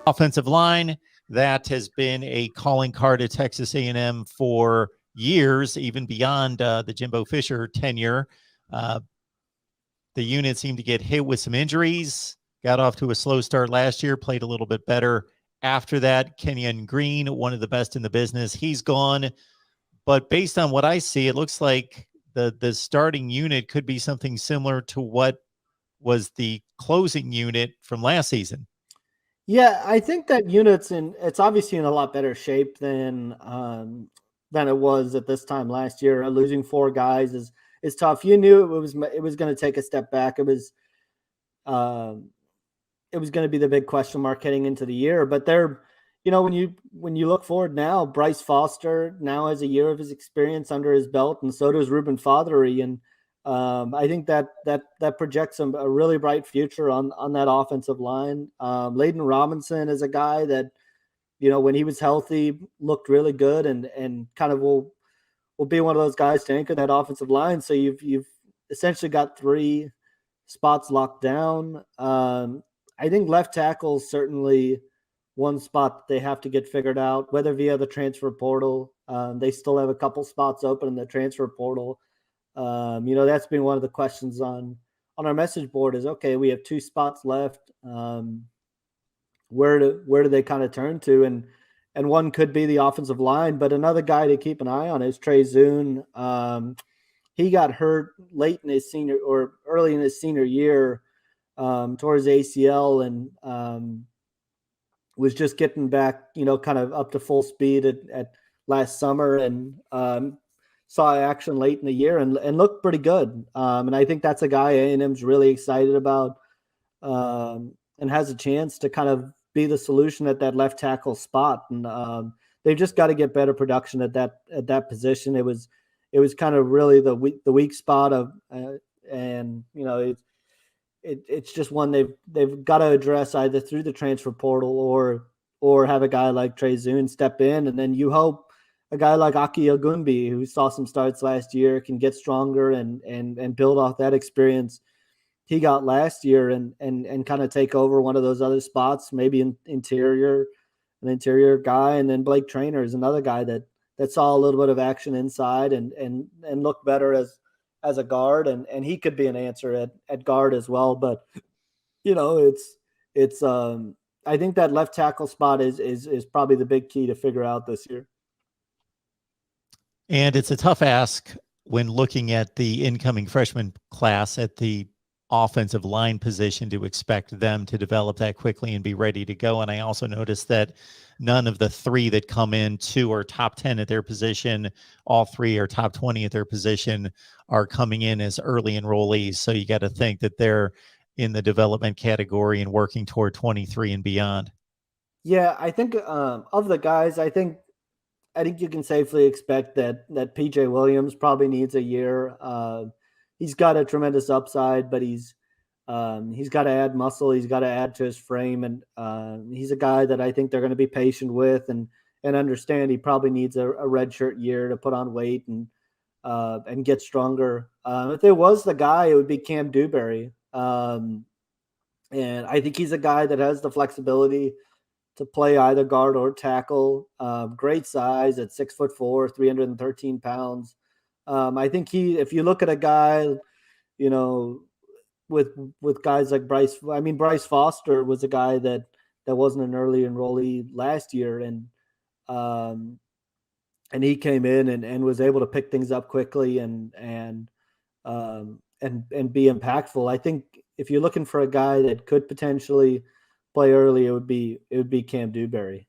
Offensive line, that has been a calling card at Texas A&M for years, even beyond the Jimbo Fisher tenure. The unit seemed to get hit with some injuries, got off to a slow start last year, played a little bit better after that. Kenyon Green, one of the best in the business, he's gone. But based on what I see, it looks like the starting unit could be something similar to what was the closing unit from last season. Yeah, I think that it's obviously in a lot better shape than it was at this time last year. Losing four guys is tough. You knew it was going to take a step back. Um, it was going to be the big question mark heading into the year. But when you look forward now, Bryce Foster now has a year of his experience under his belt, and so does Ruben Fothery, and I think that projects a really bright future on that offensive line. Layden Robinson is a guy that, when he was healthy, looked really good and kind of will be one of those guys to anchor that offensive line. So you've essentially got three spots locked down. I think left tackle is certainly one spot they have to get figured out, whether via the transfer portal. They still have a couple spots open in the transfer portal. That's been one of the questions on our message board is, okay, we have two spots left. Where do they kind of turn to? And one could be the offensive line, but another guy to keep an eye on is Trey Zune. He got hurt late in his senior or early in his senior year, towards ACL, and was just getting back, kind of up to full speed at last summer, and saw action late in the year and looked pretty good. And I think that's a guy A&M's really excited about, and has a chance to kind of be the solution at that left tackle spot. And they've just got to get better production at that position. It was kind of really the weak spot of, and it's just one they've got to address either through the transfer portal or have a guy like Trey Zune step in, and then you hope a guy like Aki Ogunbi, who saw some starts last year, can get stronger and build off that experience he got last year and kind of take over one of those other spots, maybe an interior guy. And then Blake Traynor is another guy that saw a little bit of action inside and looked better as a guard, and he could be an answer at guard as well. But it's I think that left tackle spot is probably the big key to figure out this year. And it's a tough ask when looking at the incoming freshman class at the offensive line position to expect them to develop that quickly and be ready to go. And I also noticed that none of the three that come in, two are top 10 at their position, all three are top 20 at their position, are coming in as early enrollees. So you got to think that they're in the development category and working toward 23 and beyond. Yeah, I think of the guys, I think you can safely expect that PJ Williams probably needs a year. He's got a tremendous upside, but he's got to add muscle. He's got to add to his frame, and he's a guy that I think they're going to be patient with and understand he probably needs a redshirt year to put on weight and get stronger. If there was the guy, it would be Cam Dewberry, and I think he's a guy that has the flexibility to play either guard or tackle. Great size at 6'4", 313 pounds. I think if you look at a guy, with guys like Bryce Foster was a guy that wasn't an early enrollee last year, and he came in and was able to pick things up quickly and be impactful. I think if you're looking for a guy that could potentially play early, it would be Cam Dewberry.